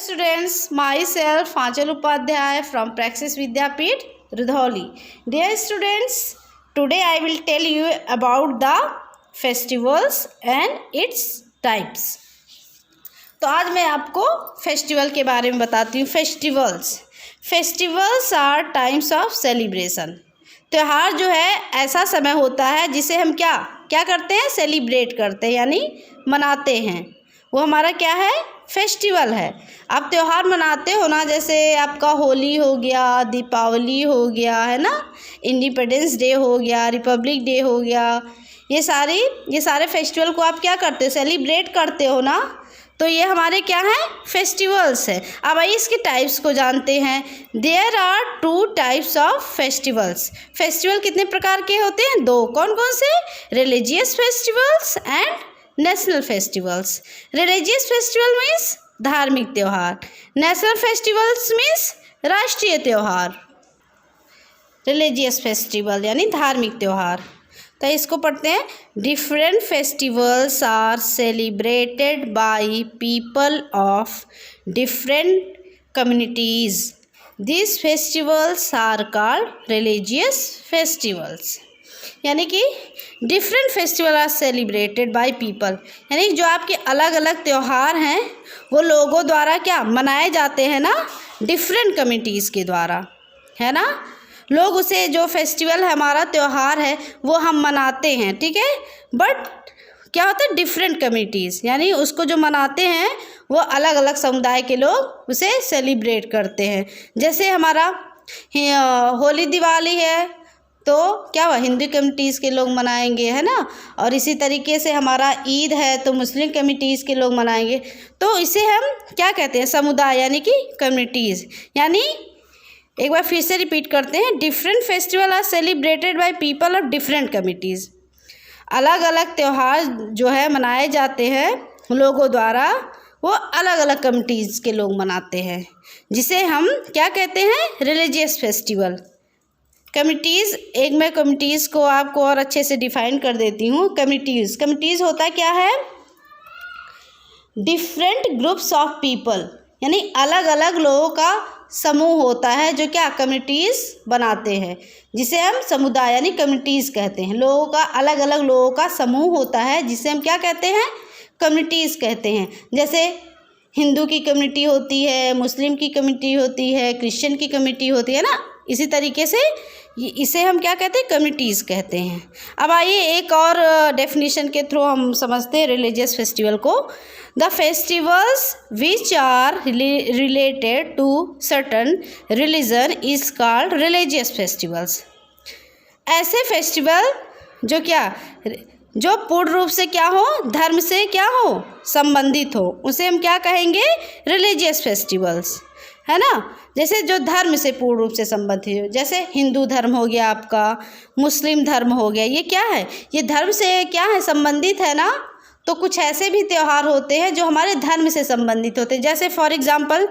students, myself Aanchal Upadhyay from Praxis Vidyapeeth, Rudholi. Dear students, today I will tell you about the festivals and its types. तो आज मैं आपको festival के बारे में बताती हूँ. Festivals are times of celebration. त्यौहार जो है ऐसा समय होता है जिसे हम क्या करते हैं, सेलिब्रेट करते हैं यानी मनाते हैं. वो हमारा क्या है, फेस्टिवल है. आप त्यौहार मनाते हो ना, जैसे आपका होली हो गया, दीपावली हो गया, है ना, इंडिपेंडेंस डे हो गया, रिपब्लिक डे हो गया. ये सारे फेस्टिवल को आप क्या करते हो, सेलिब्रेट करते हो ना. तो ये हमारे क्या हैं, फेस्टिवल्स है. अब आइए इसके टाइप्स को जानते हैं. There are 2 types of festivals. Festival कितने प्रकार के होते हैं, 2. कौन कौन से, religious festivals and national festivals. Religious festival means धार्मिक त्यौहार. नेशनल फेस्टिवल्स मीन्स राष्ट्रीय त्यौहार. रिलीजियस फेस्टिवल यानी धार्मिक त्यौहार. तो इसको पढ़ते हैं. Different festivals are celebrated by people of different communities. This festivals are called religious festivals. यानी कि different festival are celebrated by people, यानी जो आपके अलग अलग त्यौहार हैं वो लोगों द्वारा क्या मनाए जाते हैं ना, डिफरेंट कम्युनिटीज़ के द्वारा, है ना. लोग उसे जो फेस्टिवल है, हमारा त्यौहार है, वो हम मनाते हैं, ठीक है. बट क्या होता है, डिफरेंट कम्युनिटीज़, यानी उसको जो मनाते हैं वो अलग अलग समुदाय के लोग उसे सेलिब्रेट करते हैं. जैसे हमारा होली दिवाली है तो क्या हुआ, हिंदू कम्युनिटीज़ के लोग मनाएंगे, है ना. और इसी तरीके से हमारा ईद है तो मुस्लिम कम्युनिटीज़ के लोग मनाएंगे. तो इसे हम क्या कहते हैं, समुदाय यानी कि कम्युनिटीज़. यानी एक बार फिर से रिपीट करते हैं. Different festival are celebrated by people of different communities. अलग अलग त्यौहार जो है मनाए जाते हैं लोगों द्वारा, वो अलग अलग कम्युनिटीज़ के लोग मनाते हैं, जिसे हम क्या कहते हैं, रिलीजियस फेस्टिवल. कम्युनिटीज़, एक मैं कम्युनिटीज़ को आपको और अच्छे से डिफाइन कर देती हूँ. कम्युनिटीज़ होता क्या है, डिफरेंट ग्रुप्स ऑफ पीपल, यानी अलग अलग लोगों का समूह होता है जो क्या कम्युनिटीज़ बनाते हैं, जिसे हम समुदाय यानी कम्युनिटीज़ कहते हैं. लोगों का अलग अलग लोगों का समूह होता है जिसे हम क्या कहते हैं, कम्युनिटीज़ कहते हैं. जैसे हिंदू की कम्युनिटी होती है, मुस्लिम की कम्युनिटी होती है, क्रिश्चियन की कम्युनिटी होती है ना. इसी तरीके से इसे हम क्या कहते हैं, कम्युनिटीज़ कहते हैं. अब आइए एक और डेफिनेशन के थ्रू हम समझते हैं रिलीजियस फेस्टिवल को. The festivals which are related to certain religion is called religious festivals. ऐसे फेस्टिवल जो पूर्ण रूप से क्या हो, धर्म से क्या हो, संबंधित हो, उसे हम क्या कहेंगे, रिलीजियस फेस्टिवल्स, है ना. जैसे जो धर्म से पूर्ण रूप से संबंधित हो, जैसे हिंदू धर्म हो गया आपका, मुस्लिम धर्म हो गया, ये क्या है, ये धर्म से क्या है, संबंधित है ना. तो कुछ ऐसे भी त्यौहार होते हैं जो हमारे धर्म से संबंधित होते हैं. जैसे फॉर एग्जांपल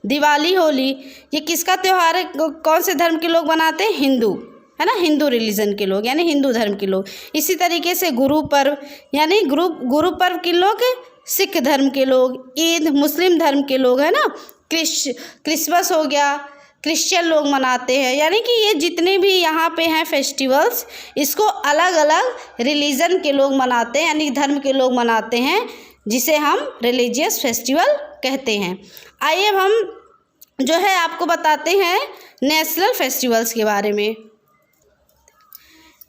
दिवाली, होली, ये किसका त्यौहार है, कौन से धर्म के लोग मनाते हैं, हिंदू, है ना, हिंदू रिलीजन के लोग यानी हिंदू धर्म के लोग. इसी तरीके से गुरु पर्व यानी गुरु पर्व के लोग सिख धर्म के लोग, ईद मुस्लिम धर्म के लोग, है ना. क्रिसमस हो गया, क्रिश्चियन लोग मनाते हैं. यानी कि ये जितने भी यहाँ पे हैं फेस्टिवल्स, इसको अलग अलग रिलीजन के लोग मनाते हैं, यानी धर्म के लोग मनाते हैं, जिसे हम रिलीजियस फेस्टिवल कहते हैं. आइए अब हम जो है आपको बताते हैं नेशनल फेस्टिवल्स के बारे में.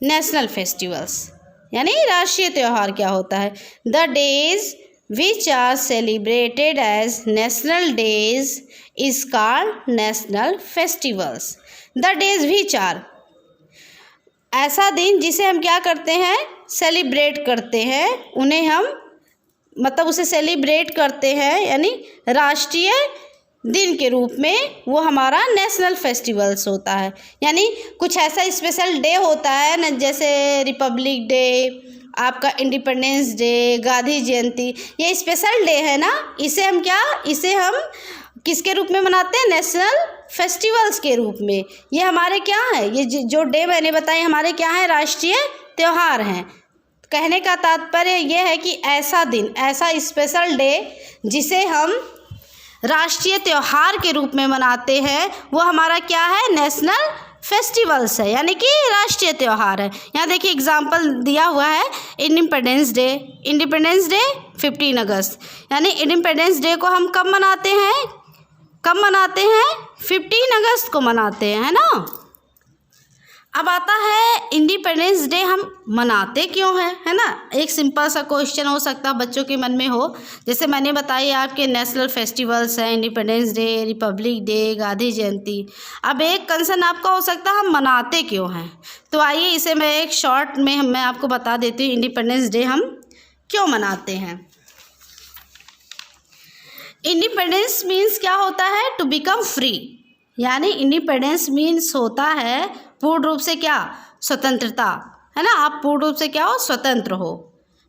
नेशनल फेस्टिवल्स यानी राष्ट्रीय त्यौहार क्या होता है. The days which are celebrated as national days is called national festivals. The days which are, ऐसा दिन जिसे हम क्या करते हैं, सेलिब्रेट करते हैं, उन्हें हम मतलब उसे सेलिब्रेट करते हैं यानी राष्ट्रीय दिन के रूप में, वो हमारा नेशनल फेस्टिवल्स होता है. यानी कुछ ऐसा स्पेशल डे होता है ना, जैसे रिपब्लिक डे, आपका इंडिपेंडेंस डे, गांधी जयंती, ये स्पेशल डे है ना. इसे हम किसके रूप में मनाते हैं, नेशनल फेस्टिवल्स के रूप में. ये हमारे क्या है, ये जो डे मैंने बताए हमारे क्या है, राष्ट्रीय त्यौहार हैं. कहने का तात्पर्य ये है कि ऐसा दिन, ऐसा स्पेशल डे जिसे हम राष्ट्रीय त्यौहार के रूप में मनाते हैं वो हमारा क्या है, नेशनल फेस्टिवल्स है, यानी कि राष्ट्रीय त्यौहार है। यहाँ देखिए एग्जाम्पल दिया हुआ है, इंडिपेंडेंस डे। इंडिपेंडेंस डे 15 अगस्त, यानी इंडिपेंडेंस डे को हम कब मनाते हैं, 15 अगस्त को मनाते हैं, है ना। अब आता है इंडिपेंडेंस डे हम मनाते क्यों हैं, है ना। एक सिंपल सा क्वेश्चन हो सकता है बच्चों के मन में हो, जैसे मैंने बताई आपके नेशनल फेस्टिवल्स हैं, independence day, republic day, Gandhi Jayanti. अब एक कंसर्न आपका हो सकता है हम मनाते क्यों हैं, तो आइए इसे मैं एक शॉर्ट में मैं आपको बता देती हूँ इंडिपेंडेंस डे हम क्यों मनाते हैं। इंडिपेंडेंस मीन्स क्या होता है, टू बिकम फ्री, यानी इंडिपेंडेंस मीन्स होता है पूर्ण रूप से क्या, स्वतंत्रता, है ना। आप पूर्ण रूप से क्या हो, स्वतंत्र हो,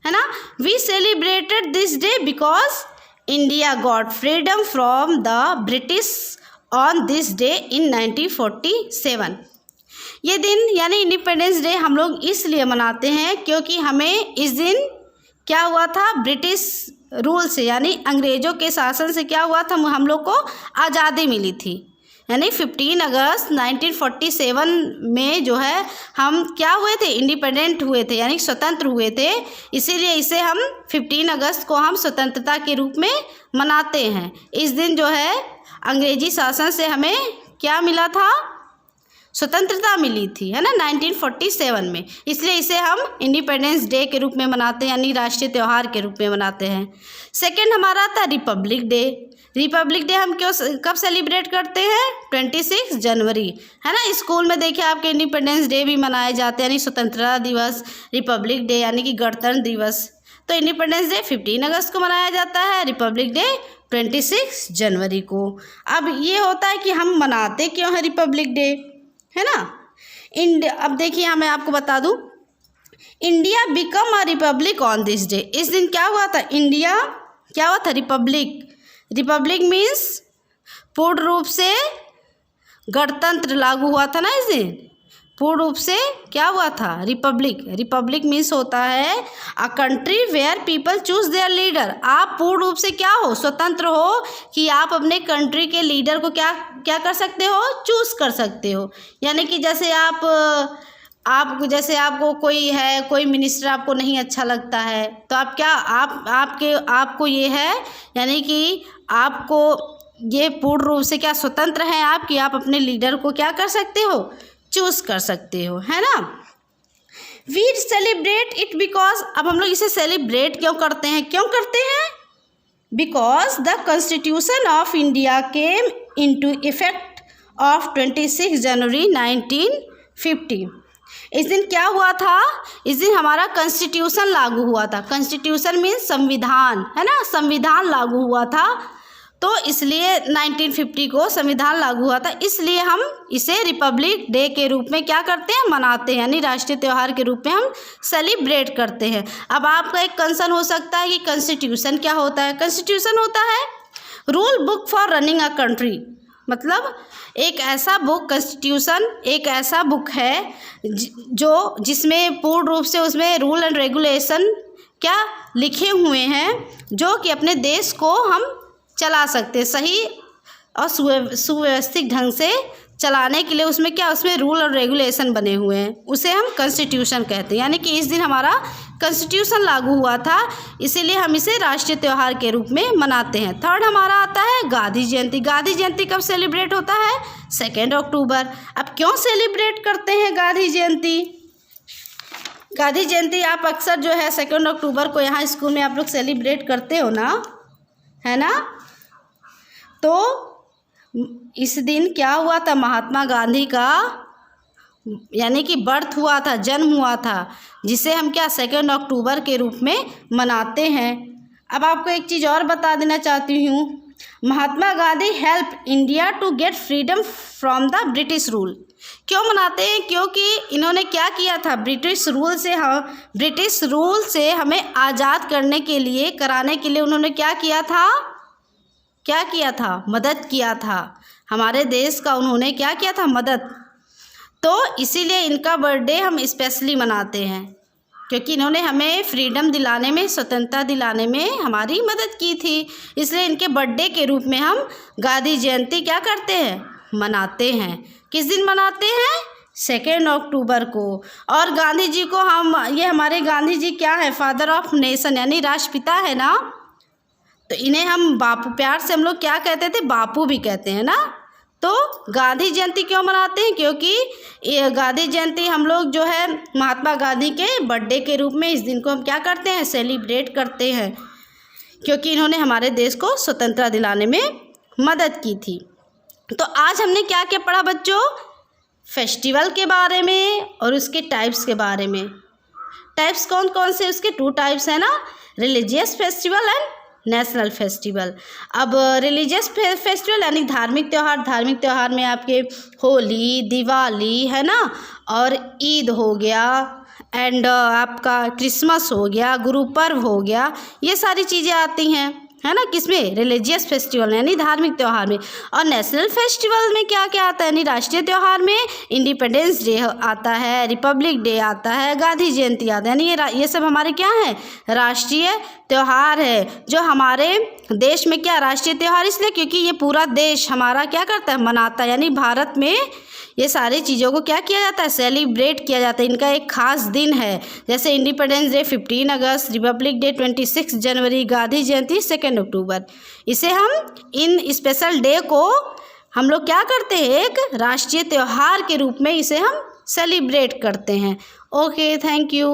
है ना। We celebrated this day because India got freedom from the British on this day in 1947। ये दिन यानी इंडिपेंडेंस डे हम लोग इसलिए मनाते हैं क्योंकि हमें इस दिन क्या हुआ था, ब्रिटिश रूल से यानी अंग्रेज़ों के शासन से क्या हुआ था, हम लोग को आज़ादी मिली थी। यानी 15 अगस्त 1947 में जो है हम क्या हुए थे, इंडिपेंडेंट हुए थे, यानी स्वतंत्र हुए थे। इसीलिए इसे हम 15 अगस्त को हम स्वतंत्रता के रूप में मनाते हैं। इस दिन जो है अंग्रेजी शासन से हमें क्या मिला था, स्वतंत्रता मिली थी, है ना, 1947 में। इसलिए इसे हम इंडिपेंडेंस डे के रूप में मनाते हैं, यानी राष्ट्रीय त्यौहार के रूप में मनाते हैं। सेकंड हमारा था रिपब्लिक डे। रिपब्लिक डे हम कब सेलिब्रेट करते हैं, 26 जनवरी, है ना। स्कूल में देखिए आपके इंडिपेंडेंस डे भी मनाए जाते हैं, यानी स्वतंत्रता दिवस, रिपब्लिक डे यानी कि गणतंत्र दिवस। तो इंडिपेंडेंस डे 15 अगस्त को मनाया जाता है, रिपब्लिक डे 26 जनवरी को। अब ये होता है कि हम मनाते क्यों हैं रिपब्लिक डे, है ना। अब देखिए यहाँ मैं आपको बता दूँ, India become a republic on this day. इस दिन क्या हुआ था, इंडिया क्या हुआ था, रिपब्लिक। रिपब्लिक मीन्स पूर्ण रूप से गणतंत्र लागू हुआ था ना इस दिन, पूर्ण रूप से क्या हुआ था, रिपब्लिक। रिपब्लिक मीन्स होता है a country where people choose their leader. आप पूर्ण रूप से क्या हो, स्वतंत्र हो कि आप अपने कंट्री के लीडर को क्या क्या कर सकते हो, चूज कर सकते हो। यानी कि जैसे जैसे आपको कोई मिनिस्टर आपको नहीं अच्छा लगता है, तो आप क्या आपको ये है, यानी कि आपको ये पूर्ण रूप से क्या स्वतंत्र हैं आप कि आप अपने लीडर को क्या कर सकते हो, चूज कर सकते हो, है ना। वी सेलिब्रेट इट बिकॉज, अब हम लोग इसे सेलिब्रेट क्यों करते हैं, because the constitution of India came into effect of 26 जनवरी 1950। इस दिन क्या हुआ था, इस दिन हमारा कॉन्स्टिट्यूशन लागू हुआ था। कॉन्स्टिट्यूशन मीन्स संविधान, है ना, संविधान लागू हुआ था। तो इसलिए 1950 को संविधान लागू हुआ था, इसलिए हम इसे रिपब्लिक डे के रूप में क्या करते हैं, मनाते हैं, यानी राष्ट्रीय त्यौहार के रूप में हम सेलिब्रेट करते हैं। अब आपका एक कंसर्न हो सकता है कि कॉन्स्टिट्यूशन क्या होता है। कॉन्स्टिट्यूशन होता है rule book for running a country, मतलब एक ऐसा बुक, कॉन्स्टिट्यूशन एक ऐसा बुक है जिसमें पूर्ण रूप से उसमें रूल एंड रेगुलेशन क्या लिखे हुए हैं, जो कि अपने देश को हम चला सकते, सही और सुव्यवस्थित ढंग से चलाने के लिए उसमें रूल और रेगुलेशन बने हुए हैं, उसे हम कॉन्स्टिट्यूशन कहते हैं। यानी कि इस दिन हमारा कॉन्स्टिट्यूशन लागू हुआ था, इसीलिए हम इसे राष्ट्रीय त्यौहार के रूप में मनाते हैं। थर्ड हमारा आता है गांधी जयंती। गांधी जयंती कब सेलिब्रेट होता है, 2 अक्टूबर। अब क्यों सेलिब्रेट करते हैं गांधी जयंती? गांधी जयंती आप अक्सर जो है 2 अक्टूबर को यहाँ स्कूल में आप लोग सेलिब्रेट करते हो ना, है ना। तो इस दिन क्या हुआ था, महात्मा गांधी का यानी कि बर्थ हुआ था, जन्म हुआ था, जिसे हम क्या 2 अक्टूबर के रूप में मनाते हैं। अब आपको एक चीज़ और बता देना चाहती हूँ, Mahatma Gandhi help India to get freedom from the British rule. क्यों मनाते हैं, क्योंकि इन्होंने क्या किया था, ब्रिटिश रूल से हमें आज़ाद कराने के लिए उन्होंने क्या किया था, मदद किया था। हमारे देश का उन्होंने क्या किया था, मदद। तो इसीलिए इनका बर्थडे हम स्पेशली मनाते हैं, क्योंकि इन्होंने हमें फ्रीडम दिलाने में, स्वतंत्रता दिलाने में हमारी मदद की थी। इसलिए इनके बर्थडे के रूप में हम गांधी जयंती क्या करते हैं, मनाते हैं। किस दिन मनाते हैं, 2 अक्टूबर को। और गांधी जी को ये हमारे गांधी जी क्या है, फादर ऑफ नेशन यानी राष्ट्रपिता है ना, तो इन्हें हम बापू, प्यार से हम लोग क्या कहते थे, बापू भी कहते हैं ना। तो गांधी जयंती क्यों मनाते हैं, क्योंकि ये गांधी जयंती हम लोग जो है महात्मा गांधी के बर्थडे के रूप में इस दिन को हम क्या करते हैं, सेलिब्रेट करते हैं, क्योंकि इन्होंने हमारे देश को स्वतंत्रता दिलाने में मदद की थी। तो आज हमने क्या क्या पढ़ा बच्चों, फेस्टिवल के बारे में और उसके टाइप्स के बारे में। टाइप्स कौन कौन से, उसके 2 टाइप्स है ना, religious festival and national festival. अब रिलीजियस फेस्टिवल यानी धार्मिक त्यौहार में आपके होली, दिवाली है ना, और ईद हो गया, एंड आपका क्रिसमस हो गया, गुरु पर्व हो गया, ये सारी चीज़ें आती हैं, है ना, किसमें, रिलीजियस फेस्टिवल यानी धार्मिक त्यौहार में। और नेशनल फेस्टिवल में क्या क्या आता है, यानी राष्ट्रीय त्यौहार में इंडिपेंडेंस डे आता है, रिपब्लिक डे आता है, गांधी जयंती आता है, यानी ये सब हमारे क्या है, राष्ट्रीय त्यौहार है, जो हमारे देश में क्या राष्ट्रीय त्यौहार इसलिए क्योंकि ये पूरा देश हमारा क्या करता है, मनाता है, यानी भारत में ये सारी चीज़ों को क्या किया जाता है, सेलिब्रेट किया जाता है। इनका एक खास दिन है, जैसे इंडिपेंडेंस डे 15 अगस्त, रिपब्लिक डे 26 जनवरी, गांधी जयंती 2 अक्टूबर। इसे हम इन स्पेशल डे को हम लोग क्या करते हैं, एक राष्ट्रीय त्यौहार के रूप में इसे हम सेलिब्रेट करते हैं। Okay, thank you.